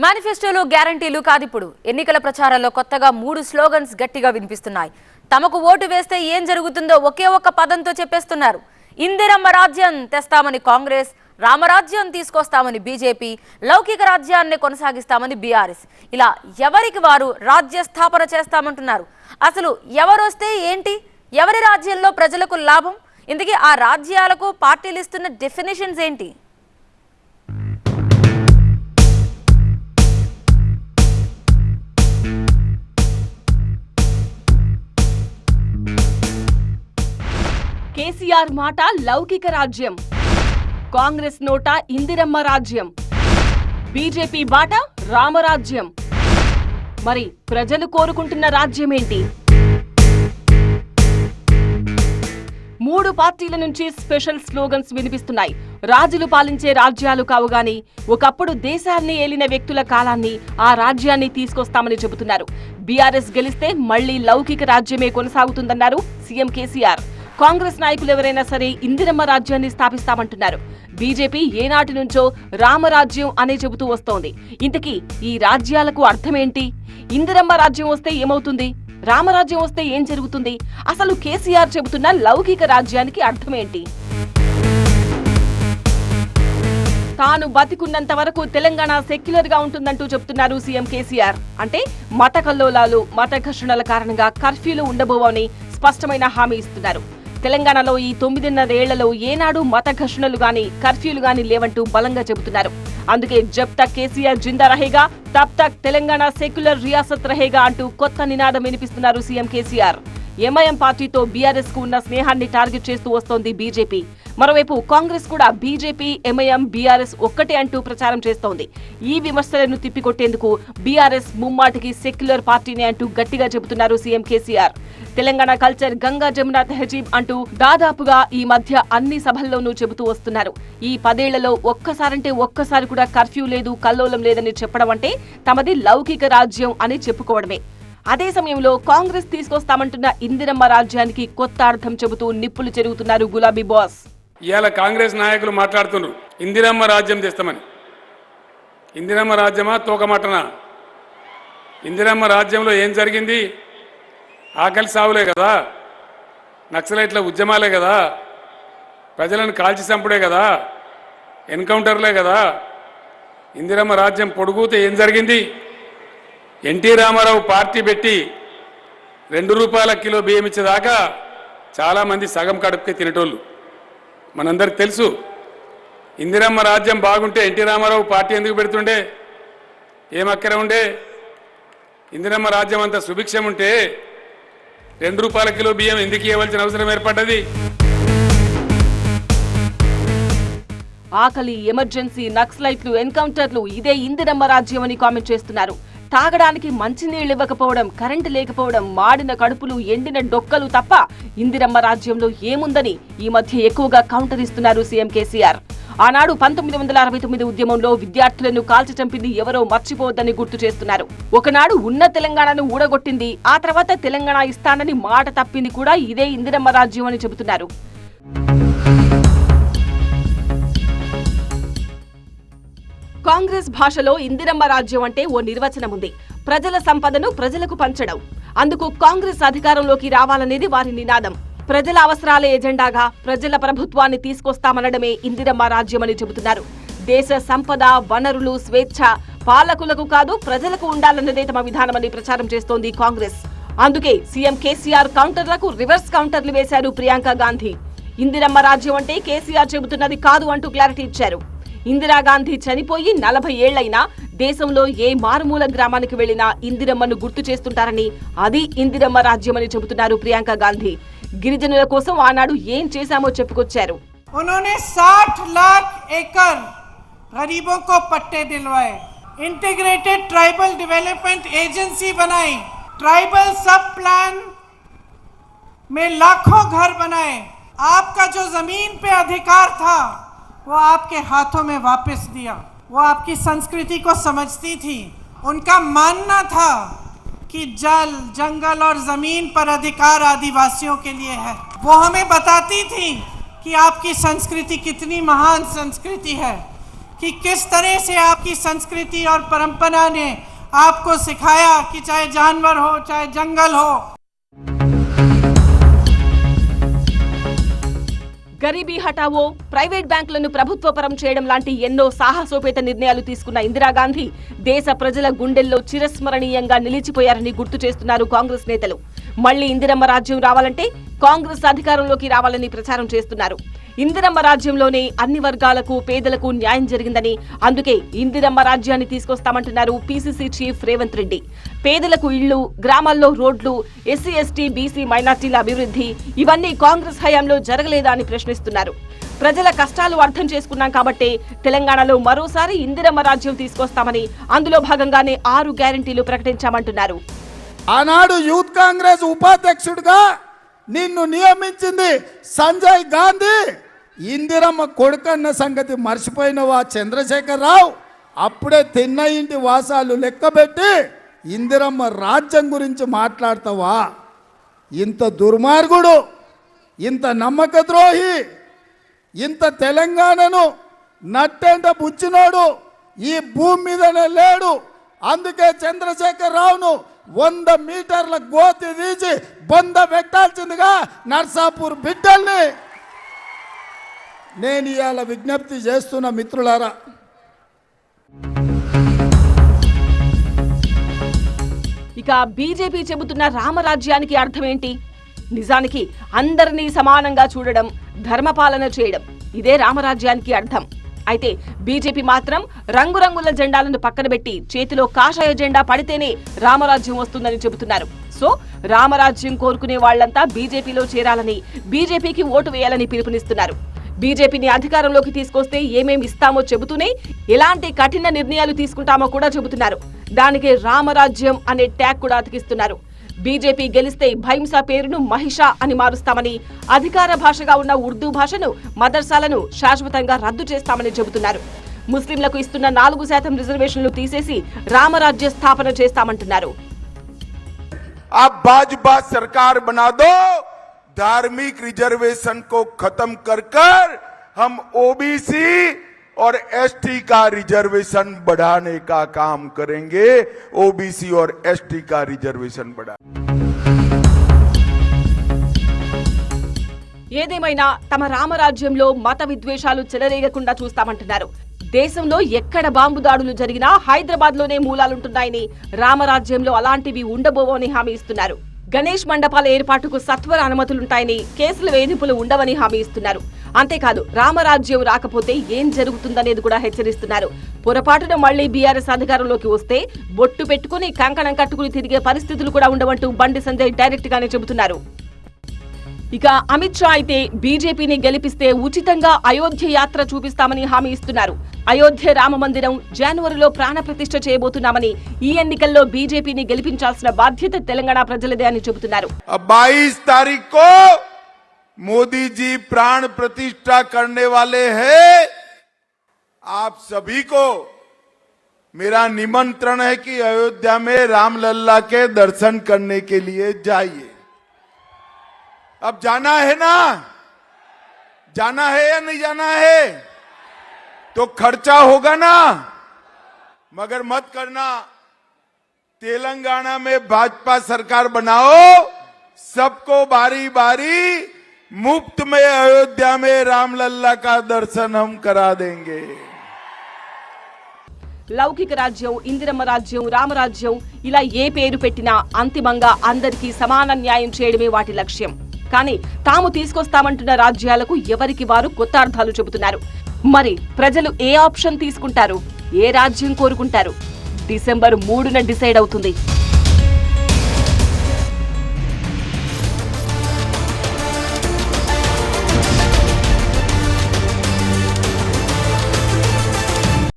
మేనిఫెస్టోలో గ్యారంటీలు కాదిప్పుడు ఎన్నికల ప్రచారంలో కొత్తగా 3 స్లోగన్స్ గట్టిగా వినిపిస్తున్నాయి. తమకు ఓటు వేస్తే ఏం జరుగుతుందో ఒకే ఒక్క పదంతో చెప్పేస్తున్నారు. ఇందిరమ్మ రాజ్యం తెస్తామని కాంగ్రెస్, రామరాజ్యం తీసుకొస్తామని బీజేపీ, లౌకిక రాజ్యాన్ని కొనసాగిస్తామని బీఆర్ఎస్. ఇలా ఎవరికి వారు రాజ్య స్థాపన చేస్తామంటున్నారు. అసలు ఎవరొస్తే ఏంటి, ఎవరి రాజ్యంలో ప్రజలకు లాభం, ఇందుకే ఆ రాజ్యాలకు పార్టీలు ఇస్తున్న డెఫినేషన్స్ ఏంటి? కేసీఆర్ మాట లౌకిక రాజ్యం, కాంగ్రెస్ నోట ఇందిరమ్మ రాజ్యం, బీజేపీ బాట రామరాజ్యం. మరి ప్రజలు కోరుకుంటున్న రాజ్యం ఏంటి? 3 పార్టీల నుంచి స్పెషల్ స్లోగన్స్ వినిపిస్తున్నాయి. రాజులు పాలించే రాజ్యాలు కావు గాని ఒకప్పుడు దేశాన్ని ఏలిన వ్యక్తుల కాలాన్ని, ఆ రాజ్యాన్ని తీసుకొస్తామని చెబుతున్నారు. బీఆర్ఎస్ గెలిస్తే మళ్లీ లౌకిక రాజ్యమే కొనసాగుతుందన్నారు సీఎం కేసీఆర్. కాంగ్రెస్ నాయకులు ఎవరైనా సరే ఇందిరమ్మ రాజ్యాన్ని స్థాపిస్తామంటున్నారు. బీజేపీ ఏనాటి నుంచో రామరాజ్యం అనే చెబుతూ వస్తోంది. ఇంతకీ ఈ రాజ్యాలకు అర్థమేంటి? ఇందిరమ్మ రాజ్యం వస్తే ఏమవుతుంది? రామరాజ్యం వస్తే ఏం జరుగుతుంది? అసలు కేసీఆర్ చెబుతున్న లౌకిక రాజ్యానికి అర్థమేంటి? తాను బతికున్నంత వరకు తెలంగాణ సెక్యులర్ గా ఉంటుందంటూ చెప్తున్నారు సీఎం కేసీఆర్. అంటే మత కల్లోలాలు, మత ఘర్షణల కారణంగా కర్ఫ్యూలు ఉండబోవని స్పష్టమైన హామీ ఇస్తున్నారు. తెలంగాణలో ఈ 9.5 ఏళ్లలో ఏనాడు మత ఘర్షణలు గాని, కర్ఫ్యూలు గాని లేవంటూ బలంగా చెబుతున్నారు. అందుకే జబ్ తక్ కేసీఆర్ జిందా రహేగా, తబ్ తక్ తెలంగాణ సెక్యులర్ రియాసత్ రహేగా అంటూ కొత్త నినాదం వినిపిస్తున్నారు సీఎం కేసీఆర్. ఎంఐఎం పార్టీతో బీఆర్ఎస్ కు ఉన్న స్నేహాన్ని టార్గెట్ చేస్తూ వస్తోంది బీజేపీ. మరోవైపు కాంగ్రెస్ కూడా బీజేపీ, ఎంఐఎం, బీఆర్ఎస్ ఒక్కటే అంటూ ప్రచారం చేస్తోంది. ఈ విమర్శలను తిప్పికొట్టేందుకు బీఆర్ఎస్ ముమ్మాటికి సెక్యులర్ పార్టీనే అంటూ గట్టిగా చెబుతున్నారు సీఎం కేసీఆర్. తెలంగాణ కల్చర్ గంగా జమున తెహజీబ్ అంటూ దాదాపుగా ఈ మధ్య అన్ని సభల్లోనూ చెబుతూ వస్తున్నారు. ఈ 10 ఏళ్లలో ఒక్కసారంటే ఒక్కసారి కూడా కర్ఫ్యూ లేదు, కల్లోలం లేదని చెప్పడం అంటే తమది లౌకిక రాజ్యం అని చెప్పుకోవడమే. అదే సమయంలో కాంగ్రెస్ తీసుకొస్తామంటున్న ఇందిరమ్మ రాజ్యానికి కొత్త అర్థం చెబుతూ నిప్పులు చెరుగుతున్నారు గులాబీ బాస్. ఇవాళ కాంగ్రెస్ నాయకులు మాట్లాడుతున్నారు ఇందిరమ్మ రాజ్యం తెస్తామని. ఇందిరమ్మ రాజ్యమా, తోకమటనా? ఇందిరమ్మ రాజ్యంలో ఏం జరిగింది? ఆకలి సావులే కదా, నక్సలైట్ల ఉద్యమాలే కదా, ప్రజలను కాల్చి చంపుడే కదా, ఎన్కౌంటర్లే కదా. ఇందిరమ్మ రాజ్యం పొడుగుతే ఏం జరిగింది? ఎన్టీ రామారావు పార్టీ పెట్టి 2 రూపాయల కిలో బియ్యం ఇచ్చేదాకా చాలామంది సగం కడుపుకే తినేటోళ్ళు మనందరికి తెలుసు. ఇందిరమ్మ రాజ్యం బాగుంటే ఎన్టీ రామారావు పార్టీ ఎందుకు పెడుతుండే? ఏం అక్కర ఉండే? ఇందిరమ్మ రాజ్యం అంత సుభిక్షం ఉంటే 2 రూపాయల కిలో బియ్యం ఎందుకు ఇవ్వాల్సిన అవసరం ఏర్పడ్డది? ఆకలి, ఎమర్జెన్సీ, నక్సలైట్లు, ఎన్కౌంటర్లు ఇదే ఇందిరమ్మ రాజ్యం అని కామెంట్ చేస్తున్నారు. తాగడానికి మంచినీళ్లు ఇవ్వకపోవడం, కరెంటు లేకపోవడం, మాడిన కడుపులు, ఎండిన డొక్కలు తప్ప ఇందిరమ్మ రాజ్యంలో ఏముందని ఈ మధ్య ఎక్కువగా కౌంటర్ ఇస్తున్నారు సీఎం కేసీఆర్. ఆనాడు 1969 ఉద్యమంలో విద్యార్థులను కాల్చి చంపింది ఎవరో మర్చిపోవద్దని గుర్తు చేస్తున్నారు. ఒకనాడు ఉన్న తెలంగాణను ఊడగొట్టింది, ఆ తర్వాత తెలంగాణ ఇస్తానని మాట తప్పింది కూడా ఇదే ఇందిరమ్మ రాజ్యం అని చెబుతున్నారు. కాంగ్రెస్ భాషలో ఇందిరమ్మ రాజ్యం అంటే ఓ నిర్వచనం ఉంది. ప్రజల సంపదను ప్రజలకు పంచడం. అందుకు కాంగ్రెస్ అధికారంలోకి రావాలనేది వారి నినాదం. ప్రజల అవసరాల ఎజెండాగా ప్రజల ప్రభుత్వాన్ని తీసుకొస్తామనడమే ఇందిరమ్మ రాజ్యం అని చెబుతున్నారు. దేశ సంపద, వనరులు, స్వేచ్ఛ పాలకులకు కాదు ప్రజలకు ఉండాలన్నదే తమ విధానమని ప్రచారం చేస్తోంది కాంగ్రెస్. అందుకే సీఎం కేసీఆర్ కౌంటర్లకు రివర్స్ కౌంటర్లు వేశారు ప్రియాంక గాంధీ. ఇందిరమ్మ రాజ్యం అంటే కేసీఆర్ చెబుతున్నది కాదు అంటూ క్లారిటీ ఇచ్చారు. ఇందిరాగాంధీ చనిపోయి 40 ఏళ్లైనా దేశంలో ఏ మారుమూల గ్రామానికి వెళ్లినా ఇందిరమ్మను గుర్తు చేస్తుంటారని, అది ఇందిరమ్మ రాజ్యమని చెబుతున్నారు ప్రియాంక గాంధీ. గిరిజనుల కోసం ఆనాడు ఏం చేశామో చెప్పుకొచ్చారు. उन्होंने 60 लाख एकड़ गरीबों को पट्टे दिलवाए, इंटीग्रेटेड ट्राइबल डेवलपमेंट एजेंसी बनाई, ट्राइबल सब प्लान में लाखों घर बनाए। आपका जो जमीन पे अधिकार था वो आपके हाथों में वापस दिया। वो आपकी संस्कृति को समझती थी। उनका मानना था कि जल, जंगल और जमीन पर अधिकार आदिवासियों के लिए है। वो हमें बताती थी कि आपकी संस्कृति कितनी महान संस्कृति है। कि किस तरह से आपकी संस्कृति और परंपरा ने आपको सिखाया कि चाहे जानवर हो चाहे जंगल हो। గరీబీ హఠావో, ప్రైవేట్ బ్యాంకులను ప్రభుత్వపరం చేయడం లాంటి ఎన్నో సాహసోపేత నిర్ణయాలు తీసుకున్న ఇందిరాగాంధీ దేశ ప్రజల గుండెల్లో చిరస్మరణీయంగా నిలిచిపోయారని గుర్తు చేస్తున్నారు కాంగ్రెస్ నేతలు. మళ్లీ ఇందిరమ్మ రాజ్యం రావాలంటే కాంగ్రెస్ అధికారంలోకి రావాలని ప్రచారం చేస్తున్నారు. ఇందిరమ్మ రాజ్యంలోనే అన్ని వర్గాలకు, పేదలకు న్యాయం జరిగిందని, అందుకే ఇందిరమ్మ రాజ్యాన్ని తీసుకొస్తామంటున్నారు పీసీసీ చీఫ్ రేవంత్ రెడ్డి. పేదలకు ఇళ్లు, గ్రామాల్లో రోడ్లు, ఎస్సీ ఎస్టీ బీసీ మైనార్టీల అభివృద్ధి ఇవన్నీ కాంగ్రెస్ హయాంలో జరగలేదా అని ప్రశ్నిస్తున్నారు. ప్రజల కష్టాలు అర్థం చేసుకున్నాం కాబట్టే తెలంగాణలో మరోసారి ఇందిరమ్మ రాజ్యం తీసుకొస్తామని, అందులో భాగంగానే 6 గ్యారెంటీలు ప్రకటించామంటున్నారు. ఆనాడు యూత్ కాంగ్రెస్ ఉపాధ్యక్షుడిగా నిన్ను నియమించింది సంజయ్ గాంధీ. ఇందిరమ్మ కొడుకన్న సంగతి మర్చిపోయినవా చంద్రశేఖరరావు? అప్పుడే తిన్న ఇంటి వాసాలు లెక్కబెట్టి ఇందిరమ్మ రాజ్యం గురించి మాట్లాడతావా? ఇంత దుర్మార్గుడు, ఇంత నమ్మక ద్రోహి, ఇంత తెలంగాణను నట్టేంట బుచ్చినోడు ఈ భూమి మీదనే లేడు. అందుకే చంద్రశేఖరరావును 100 మీటర్ల గోతి తీసి బొంద పెట్టాల్సిందిగా నర్సాపూర్ బిడ్డల్ని నేను ఇవాళ విజ్ఞప్తి చేస్తున్న మిత్రులారా. ఇక బీజేపీ చెబుతున్న రామరాజ్యానికి అర్థమేంటి? నిజానికి అందరినీ సమానంగా చూడడం, ధర్మపాలన చేయడం, ఇదే రామరాజ్యానికి అర్థం. అయితే బీజేపీ మాత్రం రంగురంగుల జెండాలను పక్కన పెట్టి చేతిలో కాషాయ జెండా పడితేనే రామరాజ్యం వస్తుందని చెబుతున్నారు. సో రామరాజ్యం కోరుకునే వాళ్లంతా బీజేపీలో చేరాలని, బీజేపీకి ఓటు వేయాలని పిలుపునిస్తున్నారు. బీజేపీని అధికారంలోకి తీసుకొస్తే ఏమేమి ఇస్తామో చెబుతూనే ఎలాంటి కఠిన నిర్ణయాలు తీసుకుంటామో కూడా చెబుతున్నారు. దానికి రామరాజ్యం అనే ట్యాగ్ కూడా అతికిస్తున్నారు. బీజేపీ గెలిస్తే భైంసా పేరును మహిషా అని మారుస్తామని, అధికార భాషగా ఉన్న ఉర్దూ భాషను, మదర్సాలను శాశ్వతంగా రద్దు చేస్తామని చెబుతున్నారు. ముస్లింలకు ఇస్తున్న 4% రిజర్వేషన్లు తీసేసి రామరాజ్య స్థాపన చేస్తామంటున్నారు. आप भाजपा सरकार बना दो, धार्मिक रिजर्वेशन को खत्म कर कर हम ओबीसी और एसटी का रिजर्वेशन बढ़ाने का काम करेंगे. ओबीसी और एसटी का रिजर्वेशन बढ़ा. ఏదేమైనా తమ రామరాజ్యంలో మత విద్వేషాలు చెలరేగకుండా చూస్తామంటున్నారు. దేశంలో ఎక్కడ బాంబు దాడులు జరిగినా హైదరాబాద్ లోనే మూలాలుంటున్నాయని, రామరాజ్యంలో అలాంటివి ఉండబోవని హామీ ఇస్తున్నారు. గణేష్ మండపాల ఏర్పాటుకు సత్వర అనుమతులుంటాయని, కేసుల వేధింపులు ఉండవని హామీ ఇస్తున్నారు. అంతేకాదు రామరాజ్యం రాకపోతే ఏం జరుగుతుందనేది కూడా హెచ్చరిస్తున్నారు. పొరపాటున మళ్లీ బీఆర్ఎస్ అధికారంలోకి వస్తే బొట్టు పెట్టుకుని కంకణం కట్టుకుని తిరిగే పరిస్థితులు కూడా ఉండవంటూ బండి సంజయ్ డైరెక్ట్ గానే చెబుతున్నారు. ఇక అమిత్ షా అయితే బీజేపీని గెలిపిస్తే ఉచితంగా అయోధ్య యాత్ర చూపిస్తామని హామీ ఇస్తున్నారు. అయోధ్య రామ మందిరం జనవరిలో ప్రాణప్రతిష్ఠ చేయబోతున్నామని, ఈ ఎన్నికల్లో బీజేపీని గెలిపించాల్సిన బాధ్యత తెలంగాణ ప్రజలదే అని చెబుతున్నారు. 22 तारीख को मोदी जी प्राण प्रतिष्ठा करने वाले हैं. आप सभी को मेरा निमंत्रण है कि अयोध्या में रामलल्ला के दर्शन करने के लिए जाइए. अब जाना है ना? जाना है या नहीं जाना है? तो खर्चा होगा ना, मगर मत करना. तेलंगाना में भाजपा सरकार बनाओ, सबको बारी बारी मुफ्त में अयोध्या में रामलल्ला का दर्शन हम करा देंगे. లౌకిక రాజ్యం, ఇందిరమ్మ రాజ్యం, రామరాజ్యం ఇలా ఏ పేరు పెట్టినా అంతిమంగా అందరికీ సమాన న్యాయం చేయడమే వాటి లక్ష్యం. కానీ తాము తీసుకొస్తామంటున్న రాజ్యాలకు ఎవరికి వారు కొత్త అర్థాలు చెబుతున్నారు. మరి ప్రజలు ఏ ఆప్షన్ తీసుకుంటారు, ఏ రాజ్యం కోరుకుంటారు? డిసెంబర్ 3న డిసైడ్ అవుతుంది.